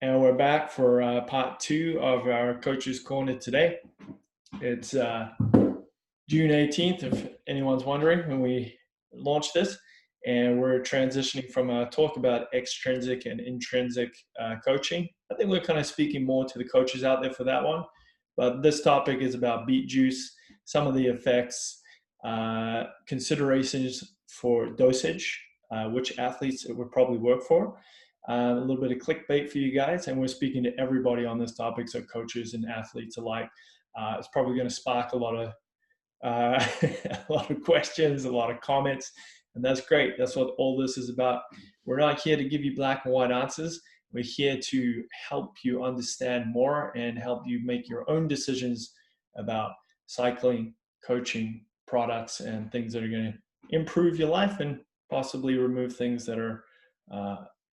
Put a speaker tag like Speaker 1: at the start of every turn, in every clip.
Speaker 1: And we're back for part two of our Coach's Corner today. It's June 18th, if anyone's wondering, when we launched this. And we're transitioning from a talk about extrinsic and intrinsic coaching. I think we're kind of speaking more to the coaches out there for that one. But this topic is about beet juice, some of the effects, considerations for dosage, which athletes it would probably work for, a little bit of clickbait for you guys, and we're speaking to everybody on this topic, so coaches and athletes alike. It's probably going to spark a lot of a lot of questions, a lot of comments, and that's great. That's what all this is about. We're not here to give you black and white answers. We're here to help you understand more and help you make your own decisions about cycling, coaching, products, and things that are going to improve your life and possibly remove things that are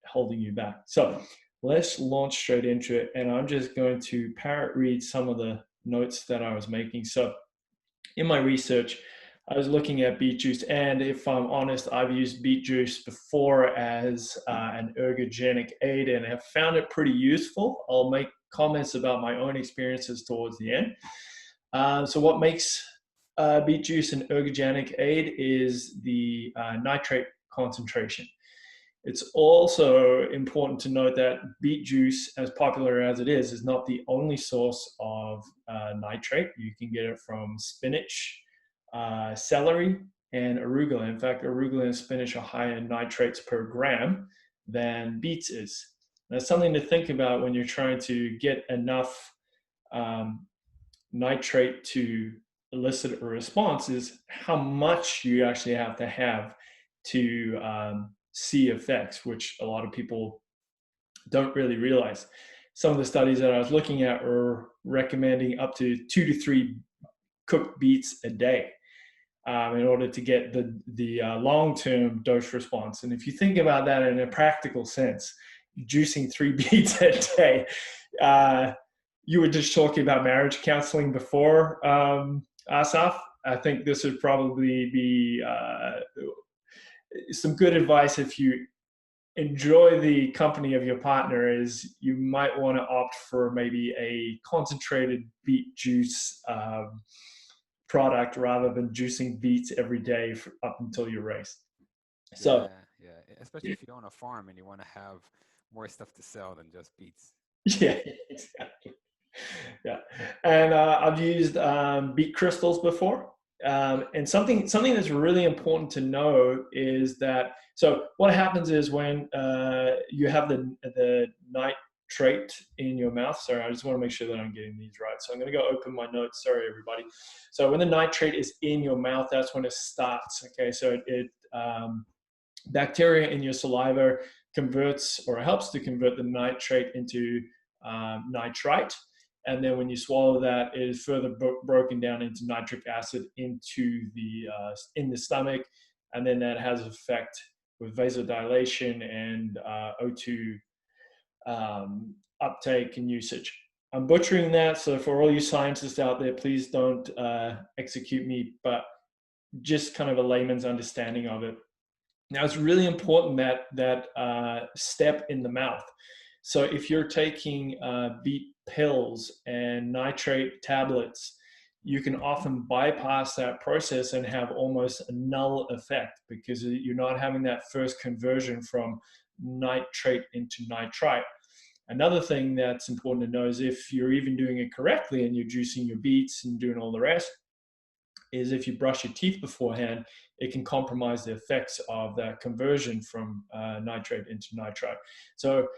Speaker 1: holding you back. So let's launch straight into it. And I'm just going to parrot read some of the notes that I was making. So in my research, I was looking at beet juice, and if I'm honest, I've used beet juice before as an ergogenic aid, and have found it pretty useful. I'll make comments about my own experiences towards the end. So what makes beet juice an ergogenic aid is the nitrate concentration. It's also important to note that beet juice, as popular as it is not the only source of nitrate. You can get it from spinach, celery, and arugula. In fact, arugula and spinach are higher in nitrates per gram than beets is. That's something to think about when you're trying to get enough nitrate to elicit a response, is how much you actually have to see effects, which a lot of people don't really realize. Some of the studies that I was looking at were recommending up to 2 to 3 cooked beets a day in order to get the long-term dose response. And if you think about that in a practical sense, juicing 3 beets a day, you were just talking about marriage counseling before, Asaf. I think this would probably be some good advice if you enjoy the company of your partner, is you might want to opt for maybe a concentrated beet juice product rather than juicing beets every day up until your race. So
Speaker 2: Yeah. Especially if you own a farm and you want to have more stuff to sell than just beets.
Speaker 1: yeah, exactly. Yeah, and I've used beet crystals before. And something that's really important to know is that, so what happens is when you have the nitrate in your mouth. Sorry, I just want to make sure that I'm getting these right. So I'm going to go open my notes. Sorry, everybody. So when the nitrate is in your mouth, that's when it starts. Okay, so it bacteria in your saliva converts, or helps to convert, the nitrate into nitrite. And then when you swallow that, it is further broken down into nitric acid into in the stomach, and then that has effect with vasodilation and O2 uptake and usage. I'm butchering that, so for all you scientists out there, please don't execute me, but just kind of a layman's understanding of it. Now, it's really important that step in the mouth. So if you're taking beet pills and nitrate tablets, you can often bypass that process and have almost a null effect, because you're not having that first conversion from nitrate into nitrite. Another thing that's important to know is, if you're even doing it correctly and you're juicing your beets and doing all the rest, is if you brush your teeth beforehand, it can compromise the effects of that conversion from nitrate into nitrite. So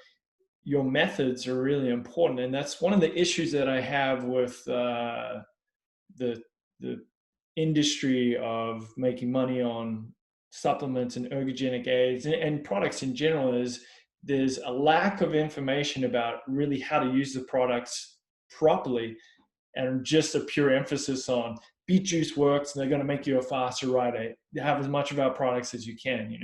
Speaker 1: your methods are really important, and that's one of the issues that I have with the industry of making money on supplements and ergogenic aids and products in general, is there's a lack of information about really how to use the products properly, and just a pure emphasis on beet juice works and they're going to make you a faster rider. Have as much of our products as you can.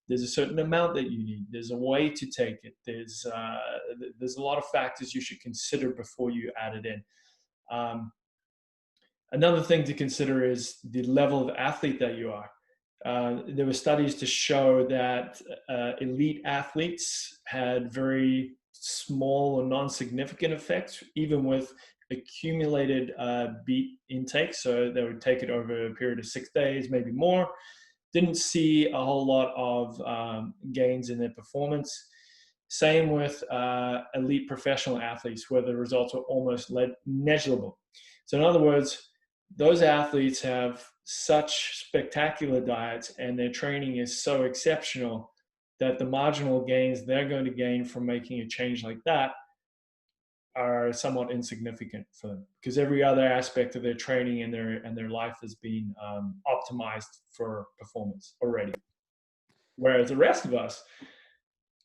Speaker 1: There's a certain amount that you need. There's a way to take it. There's a lot of factors you should consider before you add it in. Another thing to consider is the level of athlete that you are. There were studies to show that elite athletes had very small or non-significant effects, even with accumulated beet intake. So they would take it over a period of 6 days, maybe more. Didn't see a whole lot of gains in their performance. Same with elite professional athletes, where the results were almost negligible. So, in other words, those athletes have such spectacular diets and their training is so exceptional that the marginal gains they're going to gain from making a change like that are somewhat insignificant for them, because every other aspect of their training and their life has been optimized for performance already. Whereas the rest of us,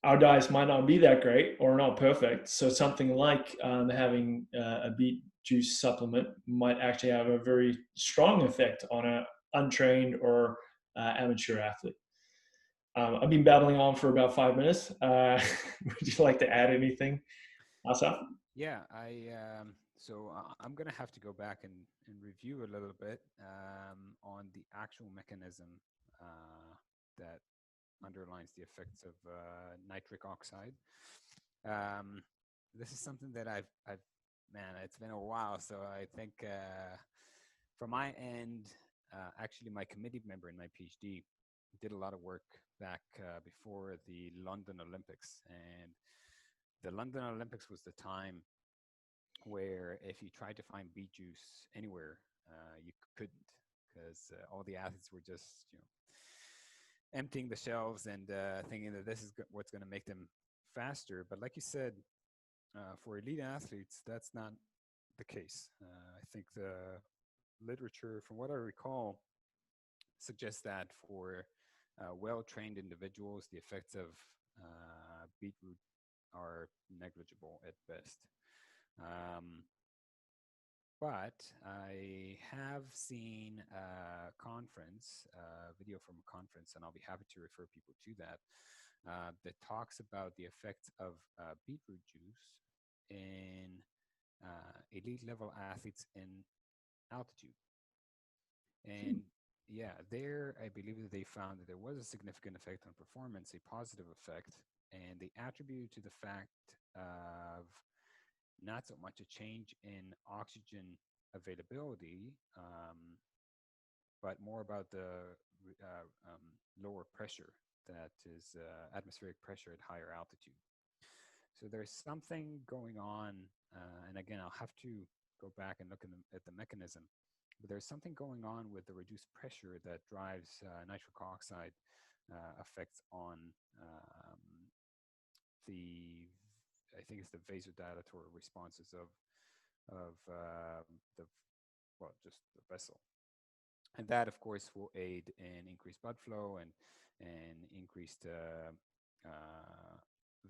Speaker 1: our diets might not be that great or not perfect. So something like having a beet juice supplement might actually have a very strong effect on an untrained or amateur athlete. I've been babbling on for about 5 minutes. Would you like to add anything, Asaf?
Speaker 2: Yeah, I'm gonna have to go back and review a little bit on the actual mechanism that underlines the effects of nitric oxide. This is something that man, it's been a while, so I think from my end, actually my committee member in my PhD did a lot of work back before the London Olympics, and the London Olympics was the time where if you tried to find beet juice anywhere, you couldn't, because all the athletes were just, emptying the shelves and thinking that this is what's going to make them faster. But like you said, for elite athletes, that's not the case. I think the literature, from what I recall, suggests that for well-trained individuals, the effects of beetroot are negligible at best. But I have seen a conference, a video from a conference, and I'll be happy to refer people to that, that talks about the effects of beetroot juice in elite level athletes in altitude. And yeah, there I believe that they found that there was a significant effect on performance, a positive effect, and they attributed to the fact of not so much a change in oxygen availability, but more about the lower pressure, that is atmospheric pressure at higher altitude. So there's something going on, and again, I'll have to go back and look at the mechanism, but there's something going on with the reduced pressure that drives nitric oxide effects on the, I think it's the vasodilatory responses of the, well, just the vessel. And that, of course, will aid in increased blood flow and increased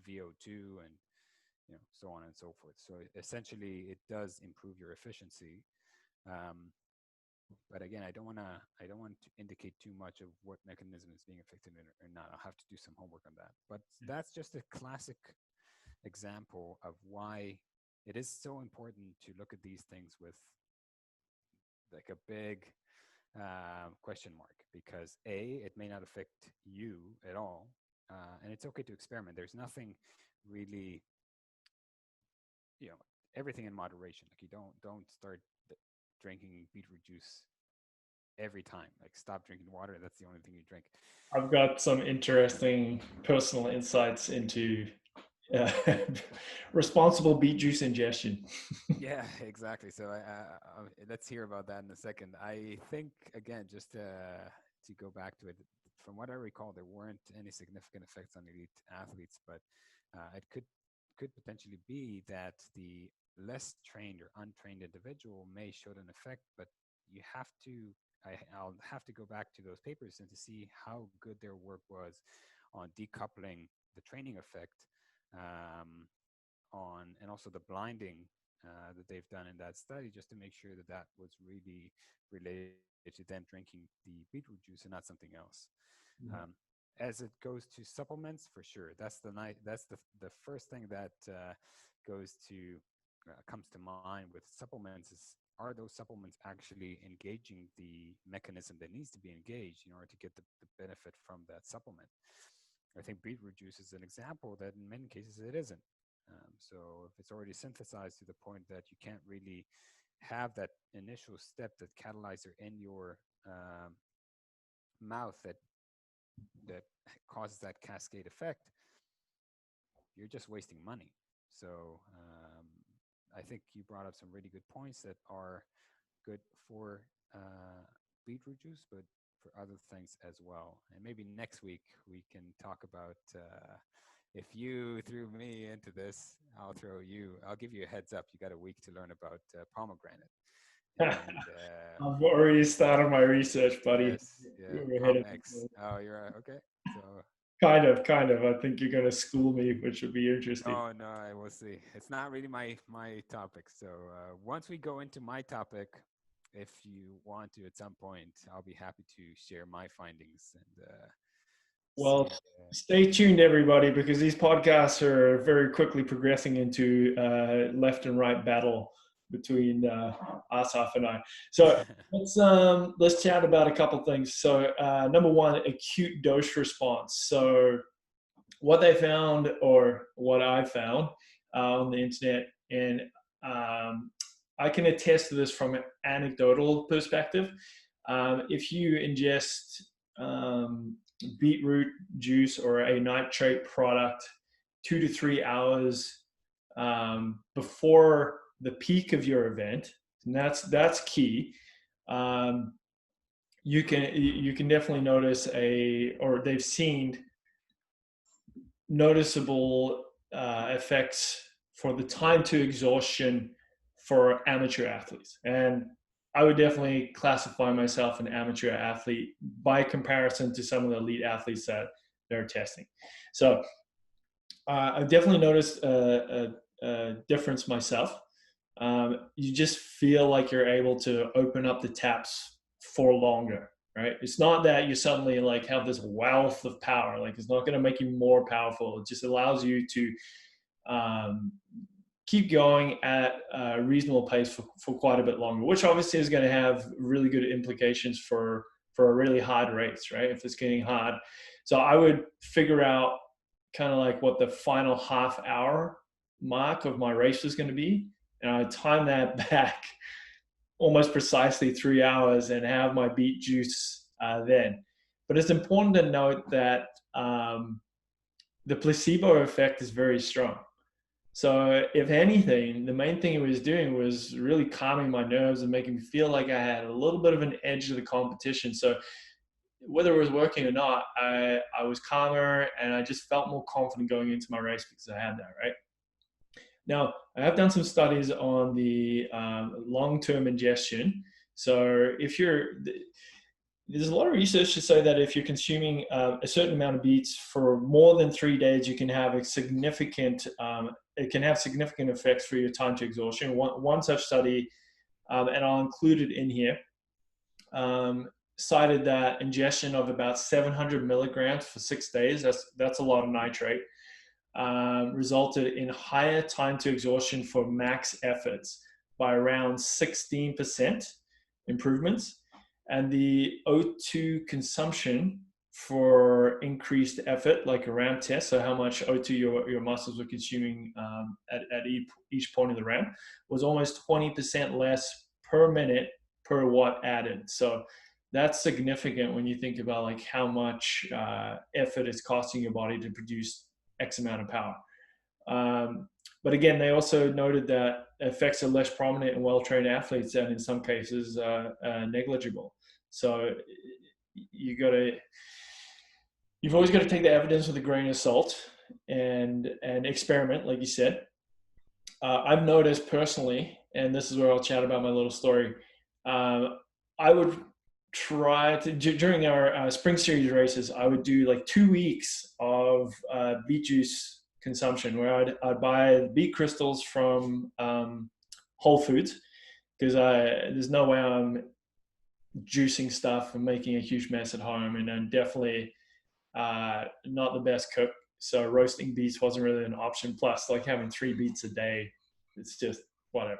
Speaker 2: VO2 and so on and so forth. So essentially, it does improve your efficiency. But again, I don't want to indicate too much of what mechanism is being affected or not. I'll have to do some homework on that. But that's just a classic example of why it is so important to look at these things with like a big question mark, because it may not affect you at all, and it's okay to experiment. There's nothing really, everything in moderation. Like, you don't start drinking beetroot juice every time. Like, stop drinking water. That's the only thing you drink.
Speaker 1: I've got some interesting personal insights into uh, responsible beet juice ingestion.
Speaker 2: Yeah, exactly. So let's hear about that in a second. I think, again, just to go back to it, from what I recall, there weren't any significant effects on elite athletes, but it could potentially be that the less trained or untrained individual may show an effect, but you have to, I'll have to go back to those papers and to see how good their work was on decoupling the training effect and also the blinding that they've done in that study, just to make sure that that was really related to them drinking the beetroot juice and not something else. Mm-hmm. As it goes to supplements, for sure, that's the first thing that comes to mind with supplements is, are those supplements actually engaging the mechanism that needs to be engaged in order to get the benefit from that supplement? I think beetroot juice is an example that in many cases it isn't. So if it's already synthesized to the point that you can't really have that initial step, that catalyzer in your mouth that causes that cascade effect, you're just wasting money. So I think you brought up some really good points that are good for beetroot juice, but for other things as well. And maybe next week we can talk about if you threw me into this, I'll give you a heads up. You got a week to learn about pomegranate. And,
Speaker 1: I've already started my research, buddy.
Speaker 2: yes, yeah, Pom-X. Oh, you're okay. So
Speaker 1: Kind of. I think you're going to school me, which would be interesting.
Speaker 2: oh no, I will see. It's not really my topic. So once we go into my topic, if you want to, at some point, I'll be happy to share my findings and.
Speaker 1: Well, stay tuned, everybody, because these podcasts are very quickly progressing into left and right battle between Asaf and I. So let's chat about a couple things. So number one, acute dose response. So what they found, or what I found on the internet, and I can attest to this from an anecdotal perspective. If you ingest beetroot juice or a nitrate product 2 to 3 hours before the peak of your event, and that's key. You can definitely notice or they've seen noticeable effects for the time to exhaustion for amateur athletes. And I would definitely classify myself an amateur athlete by comparison to some of the elite athletes that they're testing. So I've definitely noticed a difference myself. You just feel like you're able to open up the taps for longer, right? It's not that you suddenly like have this wealth of power. Like it's not going to make you more powerful. It just allows you to keep going at a reasonable pace for quite a bit longer, which obviously is going to have really good implications for a really hard race, right? If it's getting hard. So I would figure out kind of like what the final half hour mark of my race is going to be. And I time that back almost precisely 3 hours and have my beet juice then. But it's important to note that the placebo effect is very strong. So if anything, the main thing it was doing was really calming my nerves and making me feel like I had a little bit of an edge to the competition. So whether it was working or not, I was calmer and I just felt more confident going into my race because I had that, right? Now, I have done some studies on the long-term ingestion. So there's a lot of research to say that if you're consuming a certain amount of beets for more than 3 days, you can have it can have significant effects for your time to exhaustion. One such study, and I'll include it in here, cited that ingestion of about 700 milligrams for 6 days, that's a lot of nitrate, resulted in higher time to exhaustion for max efforts by around 16% improvements. And the O2 consumption for increased effort, like a ramp test, so how much O2 your muscles were consuming at each point of the ramp, was almost 20% less per minute per watt added. So that's significant when you think about like how much effort it's costing your body to produce X amount of power. But again, they also noted that effects are less prominent in well-trained athletes and in some cases negligible. So you've always got to take the evidence with a grain of salt and experiment, like you said. I've noticed personally, and this is where I'll chat about my little story. I would try to, during our spring series races, I would do like 2 weeks of beet juice consumption where I'd buy beet crystals from Whole Foods, because there's no way I'm juicing stuff and making a huge mess at home, and I'm definitely not the best cook. So roasting beets wasn't really an option. Plus, like having 3 beets a day, it's just whatever.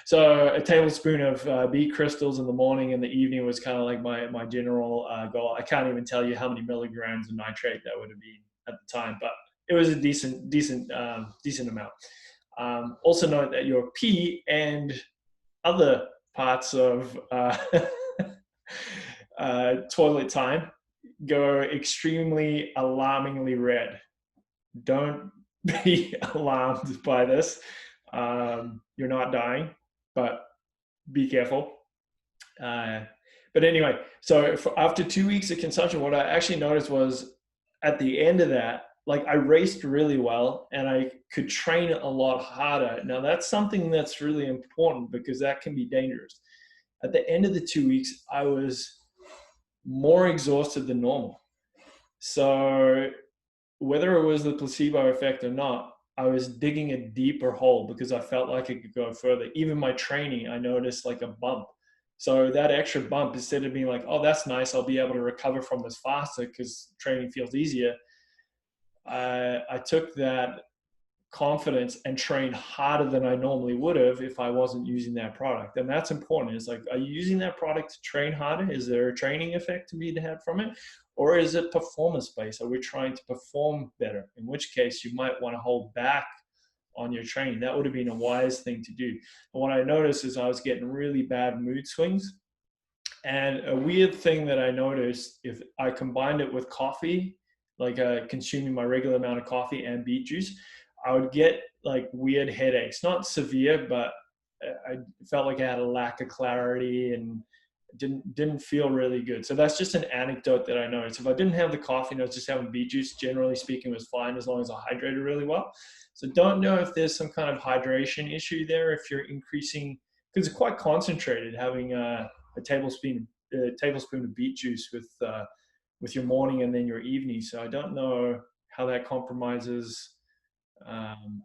Speaker 1: So a tablespoon of beet crystals in the morning and the evening was kind of like my general goal. I can't even tell you how many milligrams of nitrate that would have been at the time, but it was a decent amount. Also note that your pee and other parts of toilet time go extremely alarmingly red. Don't be alarmed by this. You're not dying, but be careful. Uh, but anyway, so after 2 weeks of consumption, what I actually noticed was at the end of that, like I raced really well and I could train a lot harder. Now that's something that's really important because that can be dangerous. At the end of the 2 weeks, I was more exhausted than normal. So whether it was the placebo effect or not, I was digging a deeper hole because I felt like I could go further. Even my training, I noticed like a bump. So that extra bump, instead of being like, oh, that's nice, I'll be able to recover from this faster because training feels easier, I took that confidence and train harder than I normally would have if I wasn't using that product. And that's important. It's like, are you using that product to train harder? Is there a training effect to be had from it? Or is it performance based? Are we trying to perform better? In which case you might want to hold back on your training. That would have been a wise thing to do. And what I noticed is I was getting really bad mood swings. And a weird thing that I noticed, if I combined it with coffee, like consuming my regular amount of coffee and beet juice, I would get like weird headaches. Not severe, but I felt like I had a lack of clarity and didn't feel really good. So that's just an anecdote that I noticed. If I didn't have the coffee and I was just having beet juice, generally speaking, it was fine as long as I hydrated really well. So don't know if there's some kind of hydration issue there. If you're increasing, because it's quite concentrated, having a tablespoon of beet juice with your morning and then your evening. So I don't know how that compromises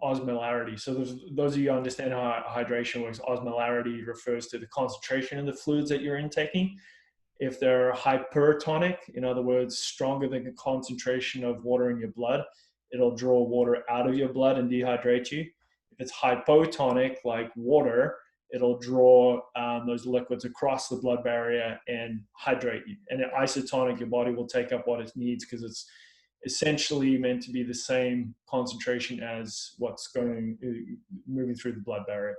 Speaker 1: osmolarity. So those of you who understand how hydration works, osmolarity refers to the concentration of the fluids that you're intaking. If they're hypertonic, in other words, stronger than the concentration of water in your blood, it'll draw water out of your blood and dehydrate you. If it's hypotonic, like water, it'll draw those liquids across the blood barrier and hydrate you. And isotonic, your body will take up what it needs because it's essentially meant to be the same concentration as what's moving through the blood barrier.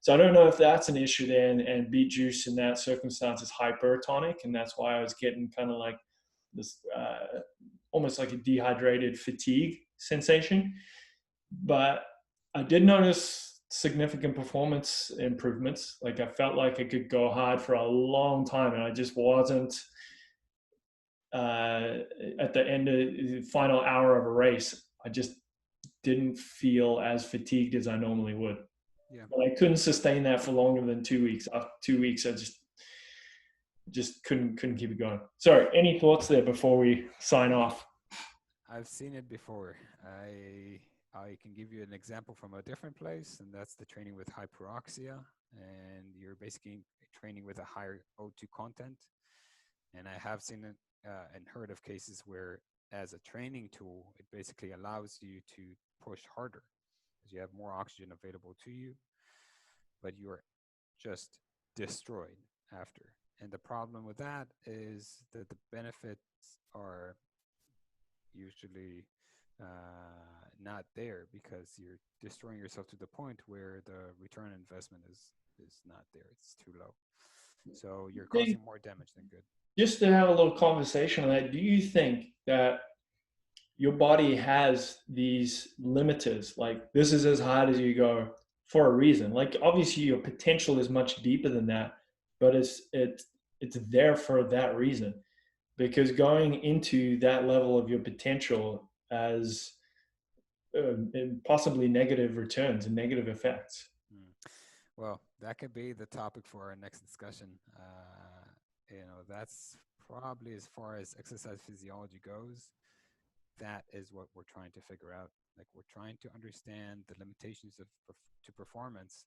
Speaker 1: So I don't know if that's an issue there, and beet juice in that circumstance is hypertonic, and that's why I was getting kind of like this almost like a dehydrated fatigue sensation. But I did notice significant performance improvements. Like I felt like I could go hard for a long time, and I just wasn't at the end of the final hour of a race. I just didn't feel as fatigued as I normally would.
Speaker 2: Yeah.
Speaker 1: But I couldn't sustain that for longer than 2 weeks. After 2 weeks, I just couldn't keep it going. Sorry, any thoughts there before we sign off?
Speaker 2: I've seen it before. I can give you an example from a different place, and that's the training with hyperoxia. And you're basically training with a higher O2 content. And I have seen it and heard of cases where, as a training tool, it basically allows you to push harder because you have more oxygen available to you, but you're just destroyed after. And the problem with that is that the benefits are usually not there because you're destroying yourself to the point where the return on investment is not there. It's too low. So you're causing more damage than good.
Speaker 1: Just to have a little conversation on that, do you think that your body has these limiters, like this is as hard as you go for a reason? Like obviously your potential is much deeper than that, but it's there for that reason, because going into that level of your potential as possibly negative returns and negative effects.
Speaker 2: Well, that could be the topic for our next discussion. That's probably as far as exercise physiology goes. That is what we're trying to figure out. Like we're trying to understand the limitations to performance,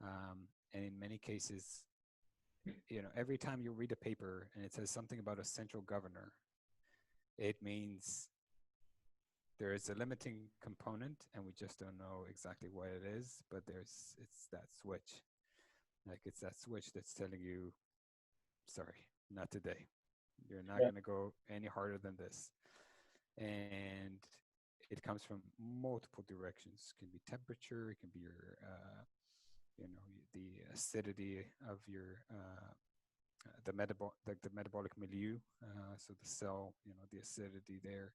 Speaker 2: and in many cases, every time you read a paper and it says something about a central governor, it means there is a limiting component, and we just don't know exactly what it is. But it's that switch, like it's that switch that's telling you, sorry, not today. You're not going to go any harder than this. And it comes from multiple directions. It can be temperature, it can be your, the acidity of your, the metabolic milieu, so the cell, the acidity there.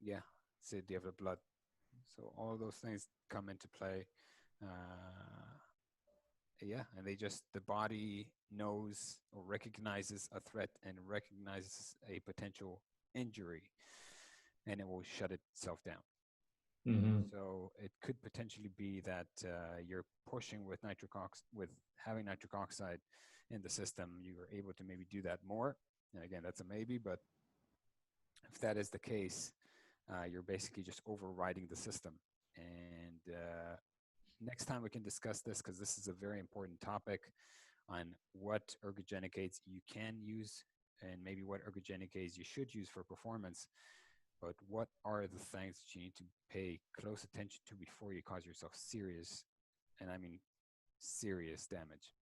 Speaker 2: Yeah, acidity of the blood. So all of those things come into play. Yeah, and the body knows or recognizes a threat and recognizes a potential injury, and it will shut itself down.
Speaker 1: Mm-hmm.
Speaker 2: So it could potentially be that you're pushing with having nitric oxide in the system. You are able to maybe do that more. And again, that's a maybe, but if that is the case, you're basically just overriding the system. And next time we can discuss this, because this is a very important topic on what ergogenic aids you can use and maybe what ergogenic aids you should use for performance. But what are the things that you need to pay close attention to before you cause yourself serious, and I mean serious damage?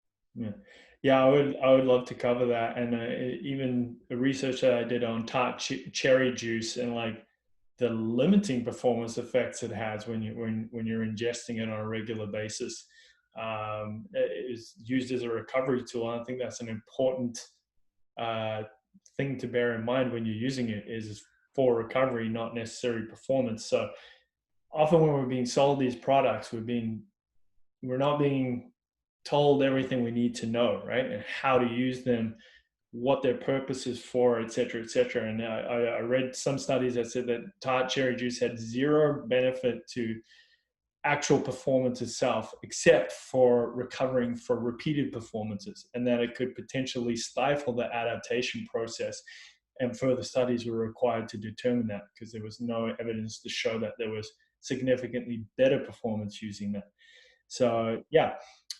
Speaker 1: Yeah, I would love to cover that, and even the research that I did on tart cherry juice and like the limiting performance effects it has when you're ingesting it on a regular basis. Is used as a recovery tool. And I think that's an important thing to bear in mind when you're using it, is for recovery, not necessarily performance. So often when we're being sold these products, we're not being told everything we need to know, right? And how to use them, what their purpose is for, et cetera, et cetera. And I read some studies that said that tart cherry juice had zero benefit to actual performance itself, except for recovering for repeated performances, and that it could potentially stifle the adaptation process. And further studies were required to determine that, because there was no evidence to show that there was significantly better performance using that. So yeah,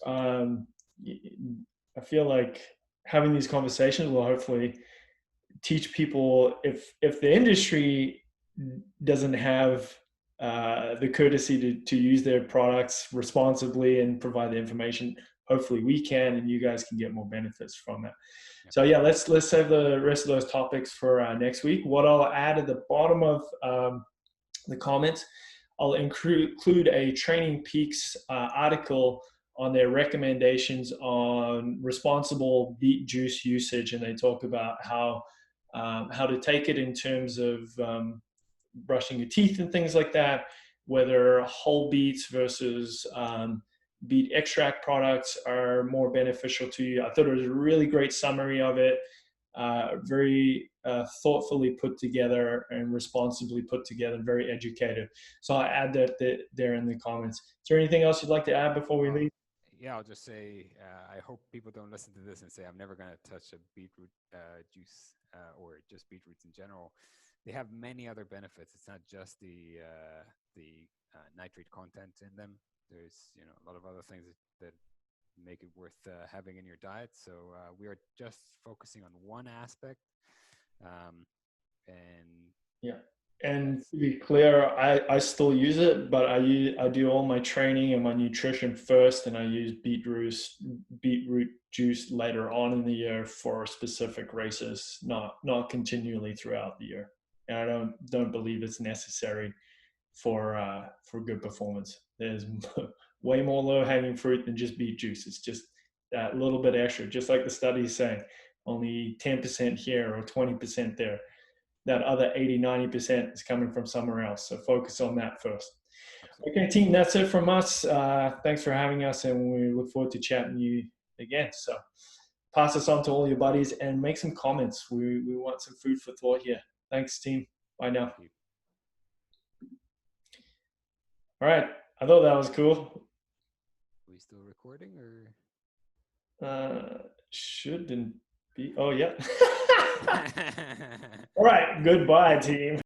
Speaker 1: um, I feel like having these conversations will hopefully teach people, if the industry doesn't have the courtesy to use their products responsibly and provide the information, hopefully we can, and you guys can get more benefits from it.
Speaker 2: Yeah.
Speaker 1: So yeah, let's save the rest of those topics for next week. What I'll add at the bottom of the comments, I'll include a Training Peaks article on their recommendations on responsible beet juice usage, and they talk about how to take it in terms of brushing your teeth and things like that, whether whole beets versus beet extract products are more beneficial to you. I thought it was a really great summary of it, very thoughtfully put together and responsibly put together, very educated. So I'll add that there in the comments. Is there anything else you'd like to add before we leave?
Speaker 2: Yeah, I'll just say, I hope people don't listen to this and say, I'm never going to touch a beetroot juice or just beetroots in general. They have many other benefits. It's not just the nitrate content in them. There's a lot of other things that make it worth having in your diet. So we are just focusing on one aspect, and
Speaker 1: yeah. And to be clear, I still use it, but I do all my training and my nutrition first, and I use beetroot juice later on in the year for specific races, not continually throughout the year. And I don't believe it's necessary for good performance. There's way more low hanging fruit than just beet juice. It's just that little bit extra, just like the studies say, only 10% here or 20% there. That other 80-90% is coming from somewhere else. So focus on that first.
Speaker 2: absolutely.
Speaker 1: Okay, team, that's it from us. Thanks for having us, and we look forward to chatting you again. So pass this on to all your buddies and make some comments. We want some food for thought here. Thanks, team. Bye now. All right. I thought that was cool.
Speaker 2: Are we still recording, or?
Speaker 1: Shouldn't be. Oh, yeah. All right. Goodbye, team.